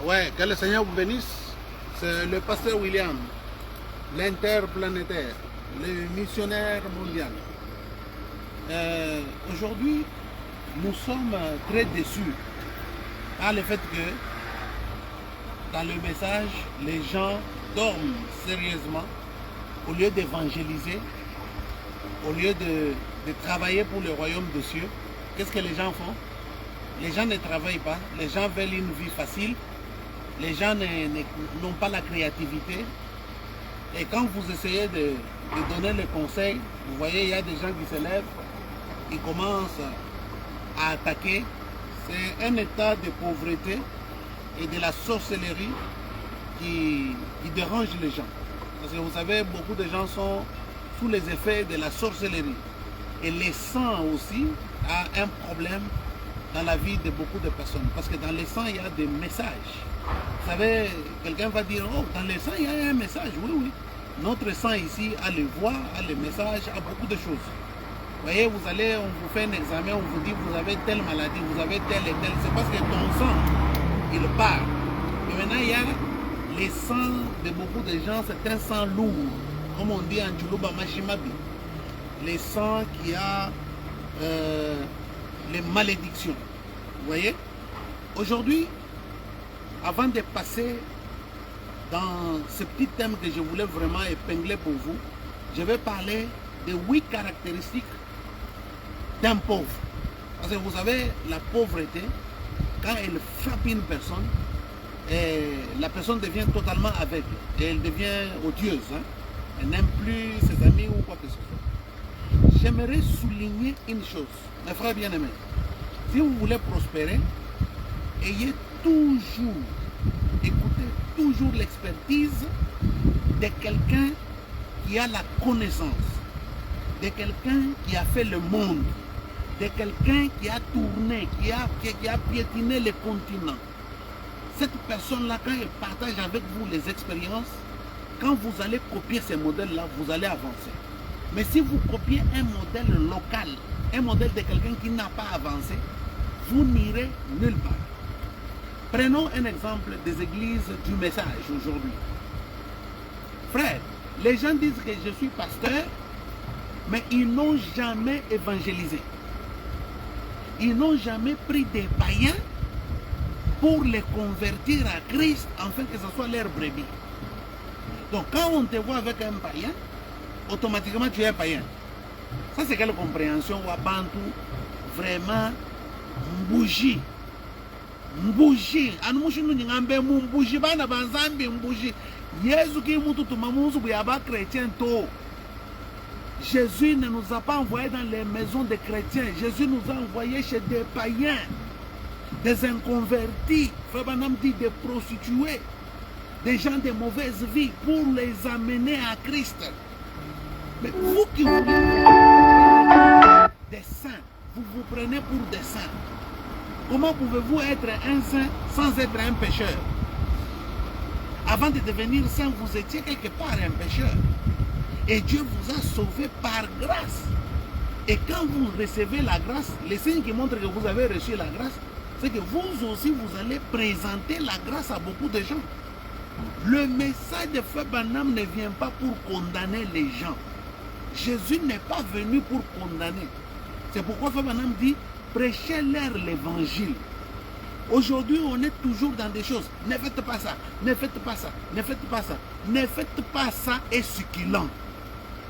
Ouais, que le Seigneur vous bénisse. C'est le pasteur William, l'interplanétaire, le missionnaire mondial. Aujourd'hui, nous sommes très déçus par le fait que dans le message, les gens dorment sérieusement au lieu d'évangéliser, au lieu de travailler pour le royaume des cieux. Qu'est-ce que les gens font? Les gens ne travaillent pas, les gens veulent une vie facile, les gens n'ont pas la créativité. Et quand vous essayez de donner le conseil, vous voyez, il y a des gens qui se lèvent, ils commencent à attaquer. C'est un état de pauvreté et de la sorcellerie qui dérange les gens. Parce que vous savez, beaucoup de gens sont sous les effets de la sorcellerie. Et le sang aussi a un problème dans la vie de beaucoup de personnes. Parce que dans le sang, il y a des messages. Vous savez, quelqu'un va dire, oh, dans le sang, il y a un message. Oui, oui. Notre sang ici a les voix, a les messages, a beaucoup de choses. Vous voyez, vous allez, on vous fait un examen, on vous dit, vous avez telle maladie, vous avez telle et telle. C'est parce que ton sang, il part. Et maintenant, il y a les sangs de beaucoup de gens, c'est un sang lourd. Comme on dit en Tchoulouba Machimabi. Les sangs qui a les malédictions. Vous voyez? Aujourd'hui, avant de passer dans ce petit thème que je voulais vraiment épingler pour vous, je vais parler de 8 caractéristiques d'un pauvre. Parce que vous savez, la pauvreté, quand elle frappe une personne, la personne devient totalement aveugle. Et elle devient odieuse. Hein? Elle n'aime plus ses amis ou quoi que ce soit. J'aimerais souligner une chose, mes frères bien-aimés. Si vous voulez prospérer, ayez toujours, écoutez toujours l'expertise de quelqu'un qui a la connaissance, de quelqu'un qui a fait le monde, de quelqu'un qui a tourné, qui a piétiné les continents. Cette personne-là, quand elle partage avec vous les expériences, quand vous allez copier ces modèles-là, vous allez avancer. Mais si vous copiez un modèle local, un modèle de quelqu'un qui n'a pas avancé, vous n'irez nulle part. Prenons un exemple des églises du message aujourd'hui. Frère, les gens disent que je suis pasteur, mais ils n'ont jamais évangélisé. Ils n'ont jamais pris des païens pour les convertir à Christ, afin que ce soit leur brebis. Donc quand on te voit avec un païen, automatiquement tu es un païen. Ça c'est quelle compréhension Wabantu, vraiment mbouji. Mbouji, anumushu n'ingambe mbouji bana banzambi mbouji. Yesu ki mutu tumamuzu buyaba chrétien to. Jésus ne nous a pas envoyés dans les maisons des chrétiens. Jésus nous a envoyés chez des païens, des inconvertis, des prostituées, des gens de mauvaise vie pour les amener à Christ. Mais vous qui voulez des saints, vous vous prenez pour des saints. Comment pouvez-vous être un saint sans être un pécheur? Avant de devenir saint, vous étiez quelque part un pécheur. Et Dieu vous a sauvé par grâce. Et quand vous recevez la grâce, les signes qui montrent que vous avez reçu la grâce, c'est que vous aussi, vous allez présenter la grâce à beaucoup de gens. Le message de Frère Branham ne vient pas pour condamner les gens. Jésus n'est pas venu pour condamner. C'est pourquoi Frère Branham dit, prêchez-leur l'évangile. Aujourd'hui, on est toujours dans des choses. Ne faites pas ça, ne faites pas ça, ne faites pas ça. Ne faites pas ça est succulent.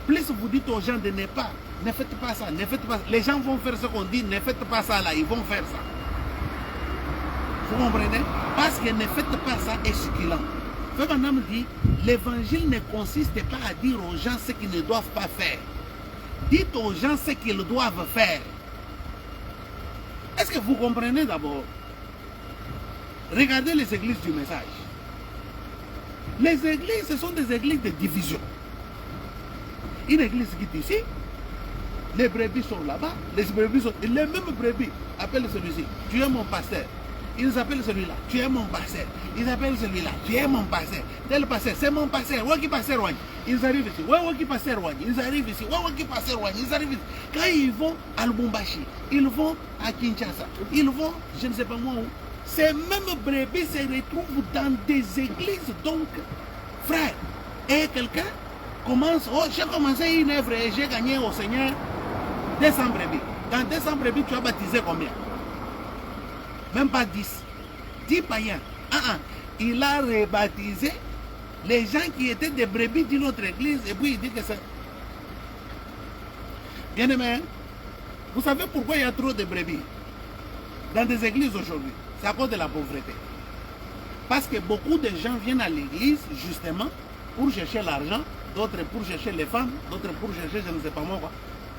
Plus vous dites aux gens de ne pas, ne faites pas ça, ne faites pas ça. Les gens vont faire ce qu'on dit, ne faites pas ça là, ils vont faire ça. Vous comprenez? Parce que ne faites pas ça est succulent. Frère Branham dit, l'évangile ne consiste pas à dire aux gens ce qu'ils ne doivent pas faire. Dites aux gens ce qu'ils doivent faire. Est-ce que vous comprenez d'abord? Regardez les églises du message. Les églises, ce sont des églises de division. Une église qui est ici, les brebis sont là-bas, les brebis sont... Les mêmes brebis appellent celui-ci, tu es mon pasteur. Ils appellent celui-là, tu es mon pasteur. Ils appellent celui-là, tu es mon pasteur. Tel pasteur, c'est mon pasteur. Waki pasteur Wani. Ils arrivent ici. Waki pasteur Wani. Ils arrivent ici. Waki pasteur Wani. Ils arrivent ici. Quand ils vont à Lubumbashi, ils vont à Kinshasa, ils vont, je ne sais pas moi où. ces mêmes brebis se retrouvent dans des églises. Donc, frère, et quelqu'un commence, oh, j'ai commencé une œuvre et j'ai gagné au Seigneur 200 brebis. Dans 200 brebis, tu as baptisé combien? Même pas 10. 10 païens. Il a rebaptisé les gens qui étaient des brebis d'une autre église et puis il dit que c'est... Bien aimé, vous savez pourquoi il y a trop de brebis dans des églises aujourd'hui? C'est à cause de la pauvreté. Parce que beaucoup de gens viennent à l'église justement pour chercher l'argent, d'autres pour chercher les femmes, d'autres pour chercher je ne sais pas moi quoi.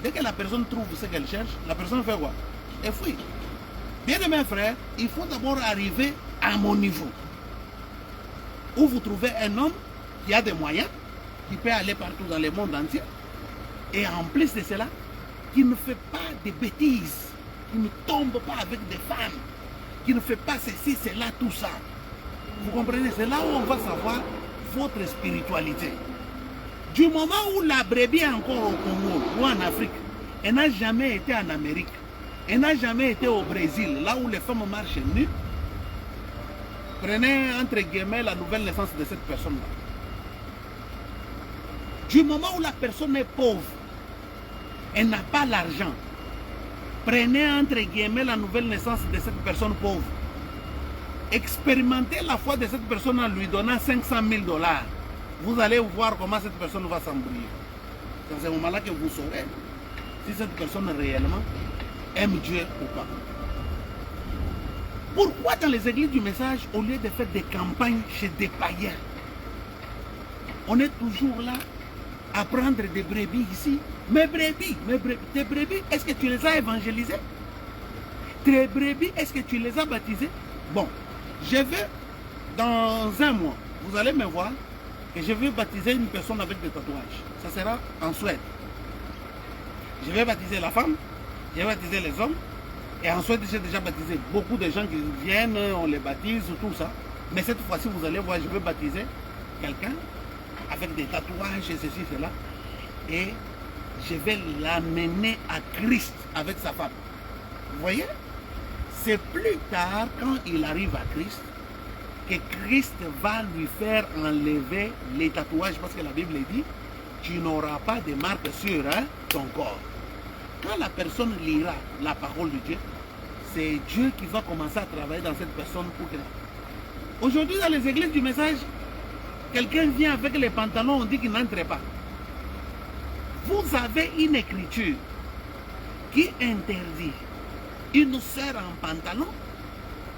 Dès que la personne trouve ce qu'elle cherche, la personne fait quoi? Elle fuit. Bien aimé frère, il faut d'abord arriver à mon niveau. Où vous trouvez un homme qui a des moyens, qui peut aller partout dans le monde entier, et en plus de cela, qui ne fait pas de bêtises, qui ne tombe pas avec des femmes, qui ne fait pas ceci, cela, tout ça. Vous comprenez? C'est là où on va savoir votre spiritualité. Du moment où la brebis est encore au Congo ou en Afrique, elle n'a jamais été en Amérique, elle n'a jamais été au Brésil, là où les femmes marchent nues. Prenez entre guillemets la nouvelle naissance de cette personne-là. Du moment où la personne est pauvre, elle n'a pas l'argent. Prenez entre guillemets la nouvelle naissance de cette personne pauvre. Expérimentez la foi de cette personne en lui donnant 500 000 $. Vous allez voir comment cette personne va s'embrouiller. C'est à ce moment-là que vous saurez si cette personne réellement aime Dieu ou pas. Pourquoi dans les églises du message, au lieu de faire des campagnes chez des païens, on est toujours là à prendre des brebis ici? Mes brebis, tes brebis, est-ce que tu les as évangélisées? Tes brebis, est-ce que tu les as baptisées? Bon, je vais, dans un mois, vous allez me voir que je vais baptiser une personne avec des tatouages. Ça sera en Suède. Je vais baptiser la femme, je vais baptiser les hommes, et en Suède, j'ai déjà baptisé beaucoup de gens qui viennent, on les baptise, tout ça. Mais cette fois-ci, vous allez voir, je vais baptiser quelqu'un avec des tatouages et ceci, cela. Et je vais l'amener à Christ avec sa femme. Vous voyez? C'est plus tard, quand il arrive à Christ, que Christ va lui faire enlever les tatouages. Parce que la Bible dit, tu n'auras pas de marque sur ton corps. Quand la personne lira la parole de Dieu, c'est Dieu qui va commencer à travailler dans cette personne pour que... Aujourd'hui, dans les églises du message, quelqu'un vient avec les pantalons, on dit qu'il n'entre pas. Vous avez une écriture qui interdit une sœur en pantalon,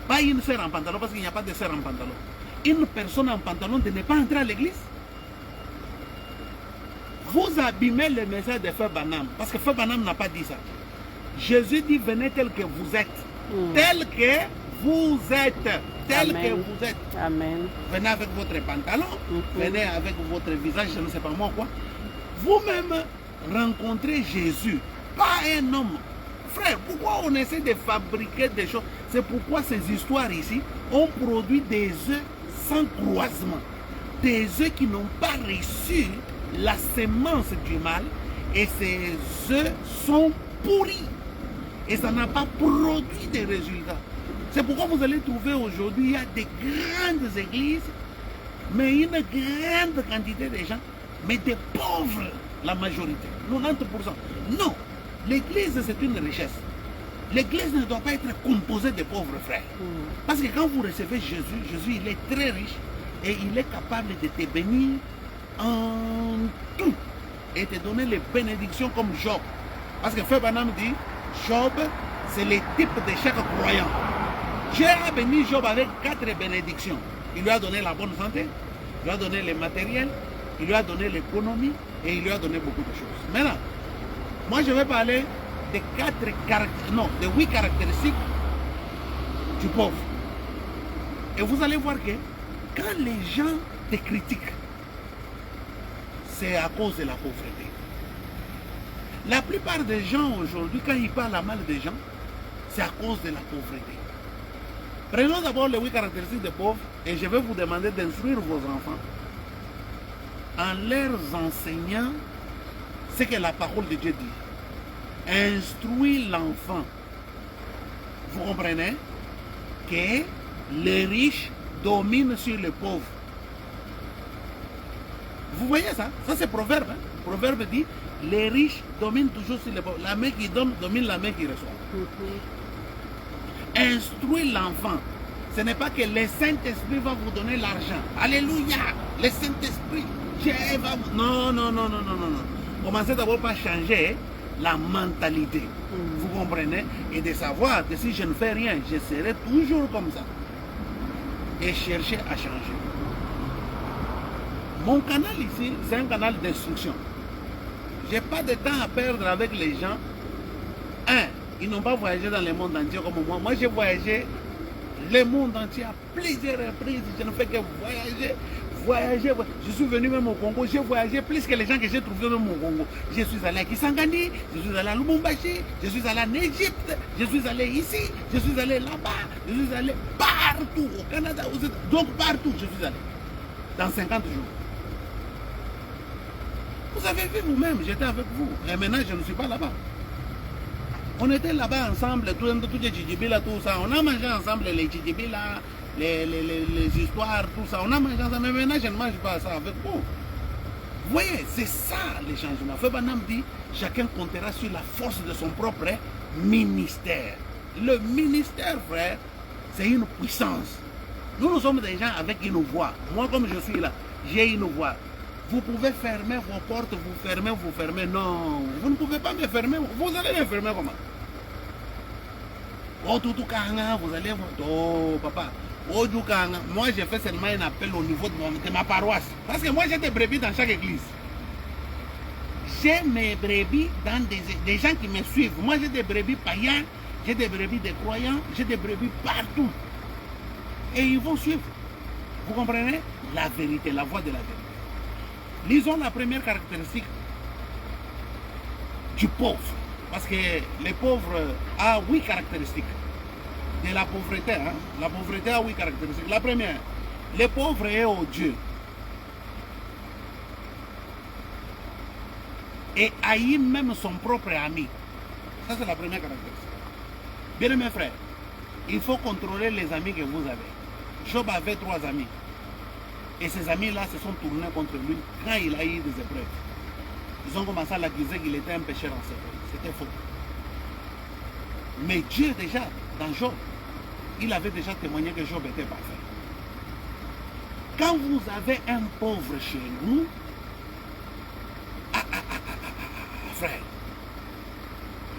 pas une sœur en pantalon, parce qu'il n'y a pas de sœur en pantalon, une personne en pantalon de ne pas entrer à l'église. Vous abîmez le message de Frère Branham, parce que Frère Branham n'a pas dit ça. Jésus dit, venez tel que vous êtes. Tel que vous êtes. Tel que vous êtes. Amen. Venez avec votre pantalon, venez avec votre visage, je ne sais pas moi quoi. Vous-même rencontrez Jésus, pas un homme. Frère, pourquoi on essaie de fabriquer des choses? C'est pourquoi ces histoires ici ont produit des œufs sans croisement. Des œufs qui n'ont pas reçu la semence du mal, et ces œufs sont pourris et ça n'a pas produit de résultats. C'est pourquoi vous allez trouver aujourd'hui, il y a des grandes églises, mais une grande quantité de gens, mais des pauvres, la majorité, 90%. Non, l'église c'est une richesse. L'église ne doit pas être composée de pauvres frères. Parce que quand vous recevez Jésus, Jésus il est très riche et il est capable de te bénir en tout et te donner les bénédictions comme Job. Parce que Frère Branham dit, Job, c'est le type de chaque croyant. Dieu a béni Job avec 4 bénédictions. Il lui a donné la bonne santé, il lui a donné le matériel, il lui a donné l'économie et il lui a donné beaucoup de choses. Maintenant, moi je vais parler de 8 caractéristiques du pauvre. Et vous allez voir que quand les gens te critiquent, c'est à cause de la pauvreté. La plupart des gens aujourd'hui, quand ils parlent à mal des gens, c'est à cause de la pauvreté. Prenons d'abord les 8 caractéristiques des pauvres et je vais vous demander d'instruire vos enfants en leur enseignant ce que la parole de Dieu dit. Instruire l'enfant. Vous comprenez que les riches dominent sur les pauvres. Vous voyez ça? Ça c'est proverbe. Hein? Proverbe dit, les riches dominent toujours sur les pauvres. La main qui donne domine la main qui reçoit. Instruire l'enfant. Ce n'est pas que le Saint-Esprit va vous donner l'argent. Alléluia. Le Saint-Esprit. Non, non, non, non, non, non, non. Commencez d'abord par changer la mentalité. Vous comprenez? Et de savoir que si je ne fais rien, je serai toujours comme ça. Et chercher à changer. Mon canal ici, c'est un canal d'instruction. Je n'ai pas de temps à perdre avec les gens. Un, ils n'ont pas voyagé dans le monde entier comme moi. Moi, j'ai voyagé le monde entier à plusieurs reprises. Je ne fais que voyager. Je suis venu même au Congo. J'ai voyagé plus que les gens que j'ai trouvés même au Congo. Je suis allé à Kisangani, je suis allé à Lubumbashi, je suis allé en Égypte, je suis allé ici, je suis allé là-bas, je suis allé partout, au Canada, aux États-Unis. Donc partout, je suis allé. Dans 50 jours. Vous avez vu vous-même, j'étais avec vous. Et maintenant, je ne suis pas là-bas. On était là-bas ensemble, tout les tchidjibila, tout ça. On a mangé ensemble les tchidjibila, les histoires, tout ça. On a mangé ensemble, mais maintenant, je ne mange pas ça avec vous. Vous voyez, c'est ça les changements. Febanam dit, chacun comptera sur la force de son propre ministère. Le ministère, frère, c'est une puissance. Nous sommes des gens avec une voix. Moi, comme je suis là, j'ai une voix. Vous pouvez fermer vos portes, vous fermez. Non, vous ne pouvez pas me fermer. Vous allez me fermer comment? Oh, tout kanga, vous allez... Oh, papa. Oh, tout kanga. Moi, j'ai fait seulement un appel au niveau de ma paroisse. Parce que moi, j'ai des brebis dans chaque église. J'ai mes brebis dans des gens qui me suivent. Moi, j'ai des brebis païens, j'ai des brebis des croyants, j'ai des brebis partout. Et ils vont suivre. Vous comprenez? La vérité, la voie de la vérité. Lisons la première caractéristique du pauvre. Parce que les pauvres ont 8 caractéristiques. De la pauvreté, hein? La pauvreté a 8 caractéristiques. La première, le pauvre est odieux. Et haït même son propre ami. Ça, c'est la première caractéristique. Bien mes frères, il faut contrôler les amis que vous avez. Job avait 3 amis. Et ces amis-là se sont tournés contre lui quand il a eu des épreuves. Ils ont commencé à l'accuser qu'il était un pécheur en secret. C'était faux. Mais Dieu déjà, dans Job, il avait déjà témoigné que Job était parfait. Quand vous avez un pauvre chez nous, frère,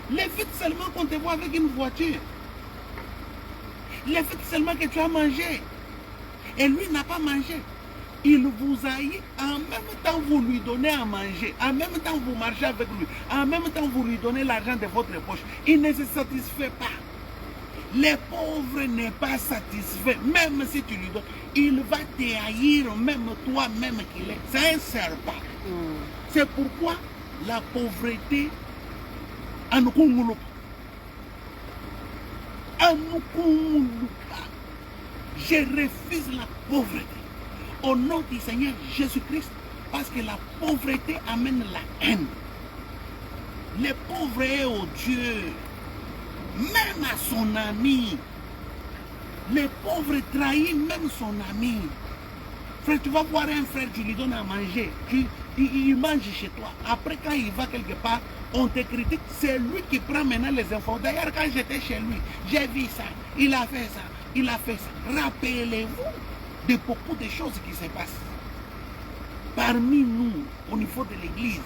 le fait seulement qu'on te voit avec une voiture, le fait seulement que tu as mangé, et lui n'a pas mangé, il vous haït, en même temps vous lui donnez à manger, en même temps vous marchez avec lui, en même temps vous lui donnez l'argent de votre poche. Il ne se satisfait pas. Le pauvre n'est pas satisfait, même si tu lui donnes. Il va te haïr, même toi-même qu'il est. C'est un serpent. C'est pourquoi la pauvreté, je refuse la pauvreté. Au nom du Seigneur Jésus-Christ, parce que la pauvreté amène la haine. Le pauvre est odieux, même à son ami. Le pauvre trahit même son ami. Frère, tu vas voir un frère, tu lui donnes à manger, il mange chez toi. Après, quand il va quelque part, on te critique, c'est lui qui prend maintenant les infos. D'ailleurs, quand j'étais chez lui, j'ai vu ça, il a fait ça, il a fait ça. Rappelez-vous de beaucoup de choses qui se passent parmi nous au niveau de l'église.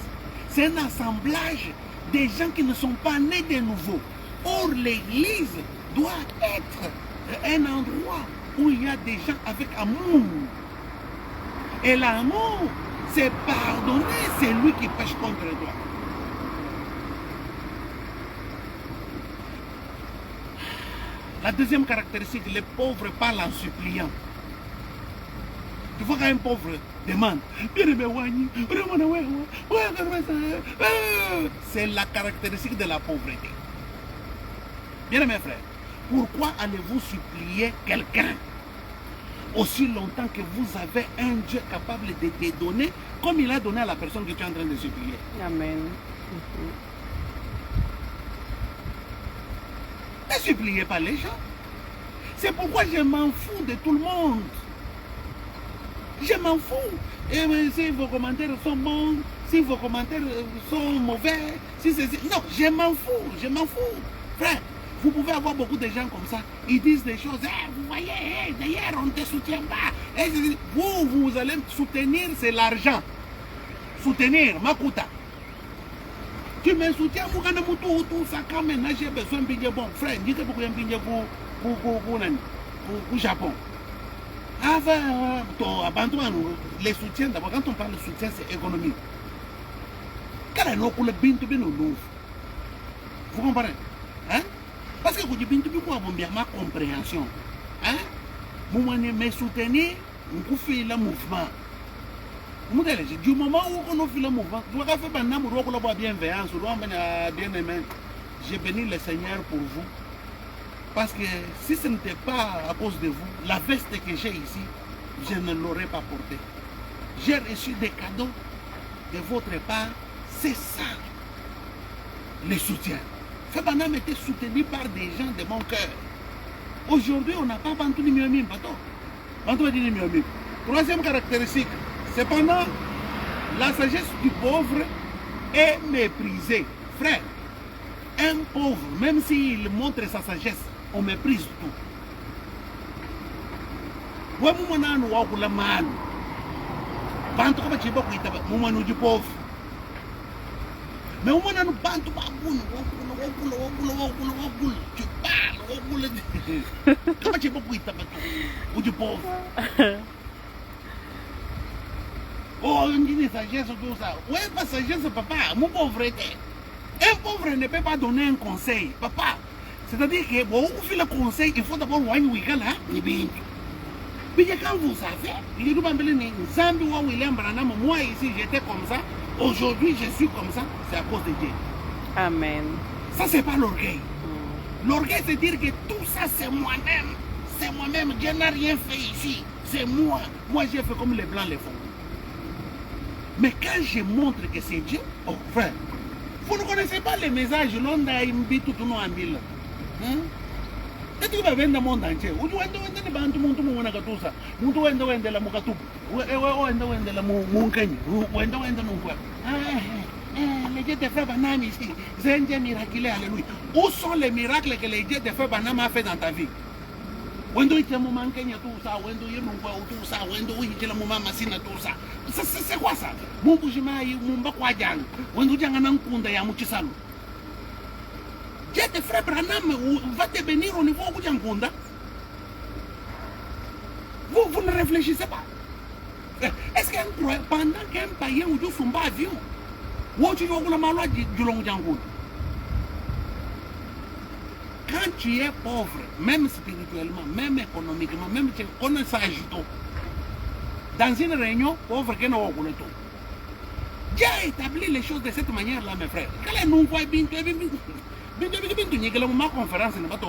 C'est un assemblage des gens qui ne sont pas nés de nouveau. Or, l'église doit être un endroit où il y a des gens avec amour. Et l'amour, c'est pardonner celui qui pêche contre toi. La deuxième caractéristique, les pauvres parlent en suppliant. Tu vois quand un pauvre demande, c'est la caractéristique de la pauvreté. Bien mes frères, pourquoi allez-vous supplier quelqu'un aussi longtemps que vous avez un Dieu capable de te donner comme il a donné à la personne que tu es en train de supplier? Amen. Ne suppliez pas les gens. C'est pourquoi je m'en fous de tout le monde. Je m'en fous. Et si vos commentaires sont bons, si vos commentaires sont mauvais, si c'est... Non, je m'en fous, je m'en fous. Frère, vous pouvez avoir beaucoup de gens comme ça. Ils disent des choses. Eh, vous voyez, d'ailleurs, on ne te soutient pas. Vous allez soutenir, c'est l'argent. Soutenir, Makuta. Tu me soutiens, tout ça, quand maintenant j'ai besoin de billet. Bon, frère, dites pourquoi il y a un billet pour Japon. Avant, les soutiens, d'abord, quand on parle de soutien, c'est économique. Vous comprenez? Hein? Parce que vous dites quoi, ma compréhension. Hein? Vous me soutenir, vous faites le mouvement. Du moment où on fait le mouvement, vous avez fait un bienveillance, bien aimé. J'ai béni le Seigneur pour vous. Parce que si ce n'était pas à cause de vous, la veste que j'ai ici, je ne l'aurais pas portée. J'ai reçu des cadeaux de votre part. C'est ça, le soutien. Fabanam était soutenu par des gens de mon cœur. Aujourd'hui, on n'a pas Bantou ni Miomim, Bantou ni Miomim. Troisième caractéristique, cependant, la sagesse du pauvre est méprisée. Frère, un pauvre, même s'il montre sa sagesse, on méprise tout. Ouais, moumana nous wa kula man. Bantu kaba chiba kuita moumanu du pauvre. Mais moumana nous bantu ba bun, wakula. Tu parles, wakula. Kaba chiba kuita ou du pauvre. Oh, on dit sagesse tout ça. Ouais, pas sagesse papa, mon pauvreté. Un pauvre ne peut pas donner un conseil, papa. C'est-à-dire que bon, vous faites le conseil, il faut d'abord voir une week-end là. Mais quand vous savez, moi ici j'étais comme ça, aujourd'hui je suis comme ça, c'est à cause de Dieu. Amen. Ça c'est pas l'orgueil. L'orgueil c'est dire que tout ça c'est moi-même. C'est moi-même, Dieu n'a rien fait ici. C'est moi. Moi j'ai fait comme les blancs les font. Mais quand je montre que c'est Dieu, oh frère, vous ne connaissez pas les messages, l'on a imbi tout le monde en ville. Et tu vas vendre le monde entier. Où tu vas vendre bantu muntu mwana katusa. Muntu wenda wenda la mukatubu. Wenda wenda la munkanye. Wenda wenda nunkwa. Les dieux de Frère Branham ici. C'est un Dieu miraculeux, alléluia. Où sont les miracles que les dieux de Frère Branham a fait dans ta vie? Wendo ite mu mankenya tout ça, wendo yenunkwa tout ça, wendo ite la mu mama sina tout ça. C'est quoi ça? Mungu jimayi mumba kwa jang. Wendo janga nankunda ya muchisalu. Dieu de Frère Branham va te bénir au niveau où tu es. Vous ne réfléchissez pas. Est-ce que pendant qu'un païen ou du somba avion, où tu vas la malade du long jangoun? Quand tu es pauvre, même spirituellement, même économiquement, même tu connais ça ajoute. Dans une réunion, pauvre qui n'a pas de tout. Dieu a établi les choses de cette manière-là, mes frères. Quand les nous voient bien, ma conférence n'est pas tout.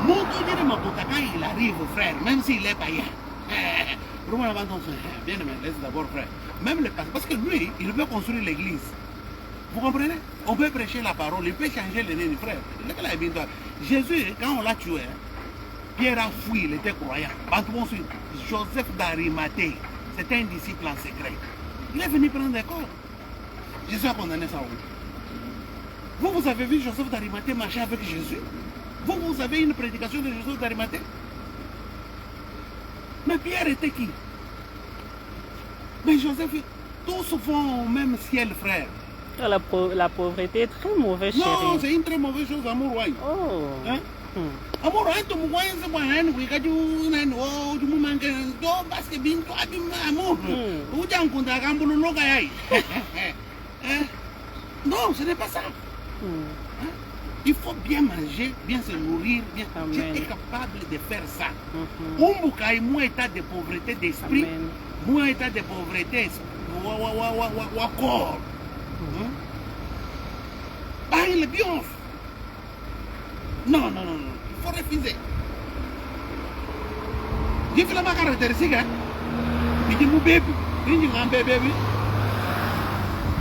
Mon Dieu de Maputa, quand il arrive, frère, même s'il est païen, bien aimé, laisse d'abord, frère. Même le pasteur, parce que lui, il veut construire l'église. Vous comprenez? On peut prêcher la parole, il peut changer les nez, frère. Jésus, quand on l'a tué, Pierre a fui, il était croyant. Joseph d'Arimathée, c'était un disciple en secret. Il est venu prendre des corps. Jésus a condamné ça. Vous avez vu Joseph d'Arimathée marcher avec Jésus? Vous avez une prédication de Joseph d'Arimathée? Mais Pierre était qui? Mais Joseph, tous vont au même ciel, frère. La pauvreté est très mauvaise, chérie. Non, c'est une très mauvaise chose, amour. Oh. Hein? Amour, tu me vois, c'est moi, tu me manques, parce que bien, toi, tu m'amour. Où tu as un compte à Ramboulou, non, ce n'est pas ça. Il faut bien manger, bien se nourrir, bien. Tu es capable de faire ça. Mon état de pauvreté d'esprit, mon état de pauvreté corps. Ah, il est bien. Non, il faut refuser. J'ai fait la caractéristique, hein. Il dit, mon bébé, il dit, mon bébé.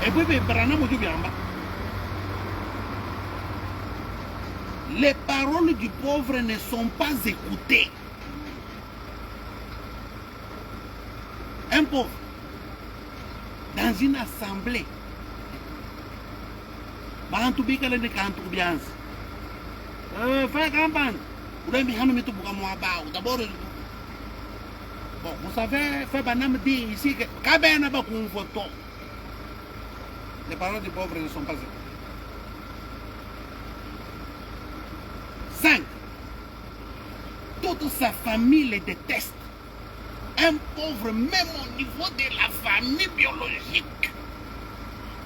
Et puis, Branham, je viens en bas. les paroles du pauvre ne sont pas écoutées. Un pauvre, dans une assemblée, bon, vous savez, Fabanam dit ici que les paroles du pauvre ne sont pas écoutées. 5. Toute sa famille le déteste. Un pauvre, même au niveau de la famille biologique,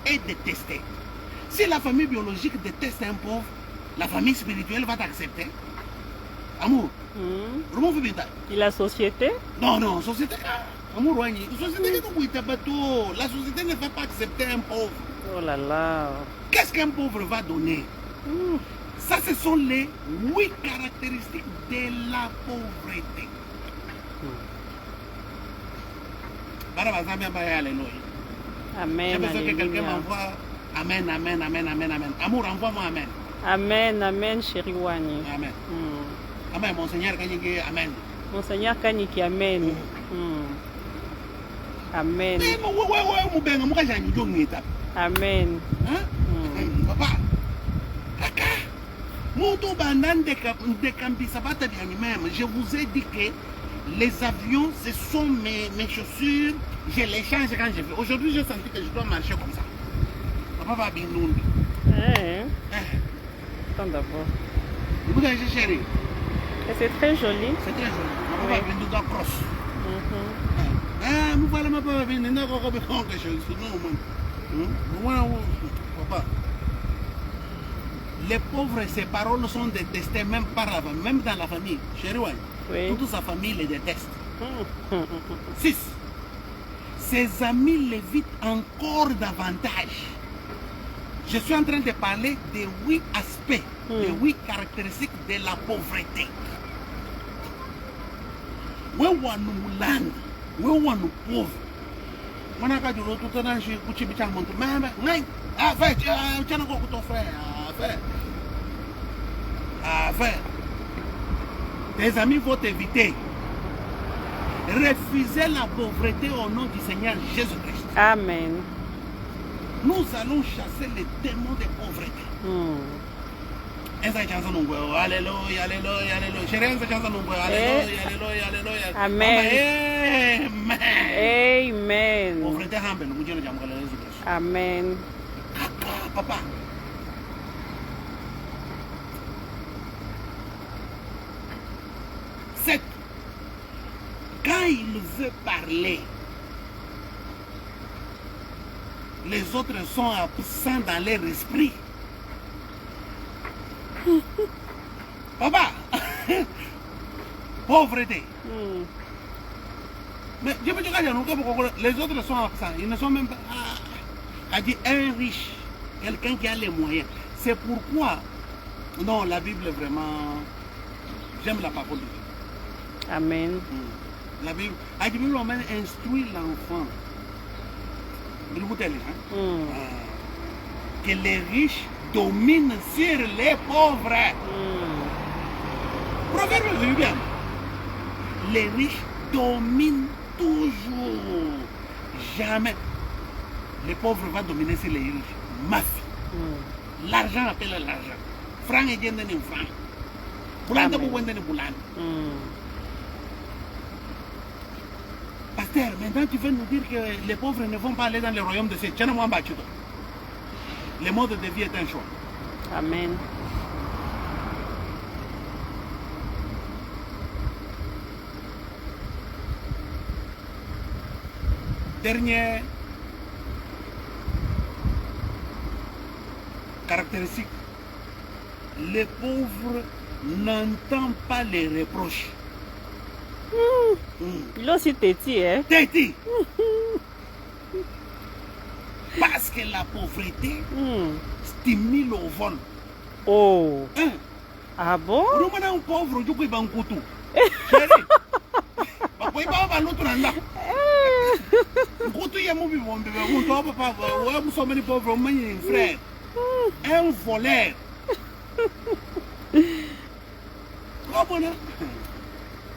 est détesté. Si la famille biologique déteste un pauvre, la famille spirituelle va t'accepter. Amour. Et la société? Non, non, société. Amour, société, la société ne va pas accepter un pauvre. Oh là là. Qu'est-ce qu'un pauvre va donner? Ça, ce sont les 8 caractéristiques de la pauvreté. Amen. J'ai besoin que quelqu'un m'envoie Amen, Amen, Amen, Amen, Amen. Amour, envoie-moi Amen. Amen, Amen, chérie Wani. Amen. Amen, mon Seigneur Kanyiki, Amen. Mon Seigneur Kanyiki, Amen. Amen. Amen. Papa. Je vous ai dit que les avions, ce sont mes chaussures. Je les change quand je veux. Aujourd'hui, j'ai senti que je dois marcher comme ça. Papa va bien nous. Attends d'abord. Vous avez chéri. C'est très joli. C'est très joli. Papa va bien nous dans cross. Nous voilà ma papa bien nous dans quelque chose. Papa. Les pauvres, ces paroles sont détestées même par la famille, même dans la famille. Chérie, oui. Toute sa famille les déteste. 6. Ses amis l'évitent encore davantage. Je suis en train de parler des 8 aspects, des 8 caractéristiques de la pauvreté. We want to land, we want to pauvre. On a dit l'autre temps, je suis couché bichang monte. Mais, tu as encore ton frère. Tes amis vont t'éviter. Refusez la pauvreté au nom du Seigneur Jésus-Christ. Amen. Nous allons chasser les démons de pauvreté. Alléluia, alléluia, alléluia. Chérie, alléluia, alléluia, alléluia. Amen. Amen. Pauvreté, Amen. Papa. Quand il veut parler, les autres sont absents dans leur esprit. Papa, pauvreté. Mais je peux dire que les autres sont absents. Ils ne sont même pas. A dit un riche, quelqu'un qui a les moyens. C'est pourquoi, non, la Bible vraiment, j'aime la parole de Dieu. Amen. La Bible, a dit, on instruit l'enfant. Il vous dit, que les riches dominent sur les pauvres. Proverbe veut bien. Les riches dominent toujours. Jamais. Les pauvres vont dominer sur les riches. Mafie. L'argent appelle l'argent. Franc et bien d'un franc. Boulan de boulan de boulan. Pasteur, maintenant tu veux nous dire que les pauvres ne vont pas aller dans le royaume de Dieu. Le mode de vie est un choix. Amen. Dernière caractéristique, les pauvres n'entendent pas les reproches. Il est aussi têtu, hein? Têtu. Parce que la pauvreté stimule au vol. Oh. Ah bon? Nous sommes pauvres, nous sommes pauvres. Chérie, nous sommes pauvres, un voleur. Oh, bon,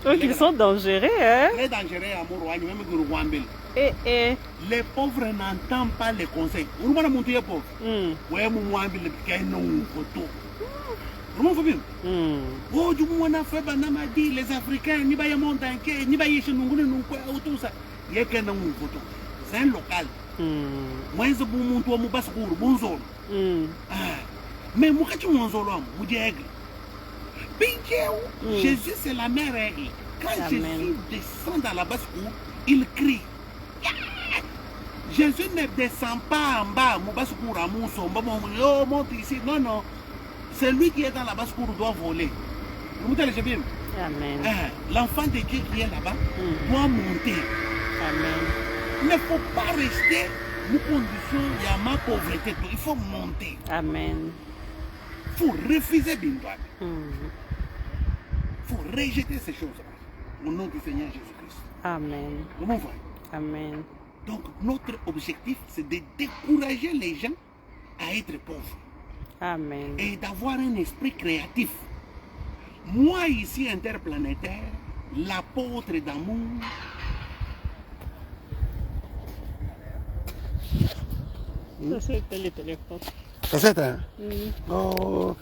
Donc ils sont dangereux, hein? très dangereux, amour, même que Rwambel. Eh. Les pauvres n'entendent pas les conseils. Vous voyez mon Dieu pauvre. Ouais, mon Rwambel, qui est non photo. Comment vous bien? Oh, du moins, on a fait banama dit les Africains, ni pas y montagne, ni pas y chez nous, tout ça. Il y a qu'un photo. C'est un local. Moi, je vous montre mon passeport, bon zone. Mais moi, quand je m'en zone, vous dites, Jésus, c'est la même règle. Quand Jésus descend dans la basse-cour, il crie. Jésus ne descend pas en bas, mon basse-cour, à mon son, oh, monte ici. Non, non. Celui qui est dans la basse-cour doit voler. Vous me dites, Amen. L'enfant de Dieu qui est là-bas doit monter. Amen. Il ne faut pas rester nos conditions, il y a ma pauvreté. Il faut monter. Amen. Il faut refuser Bindouane. Il faut rejeter ces choses-là. Au nom du Seigneur Jésus-Christ. Amen. Vous me voyez? Amen. Donc, notre objectif, c'est de décourager les gens à être pauvres. Amen. Et d'avoir un esprit créatif. Moi, ici, interplanétaire, l'apôtre d'amour, Ça, c'était le téléphone. c'est ça, hein? Oh.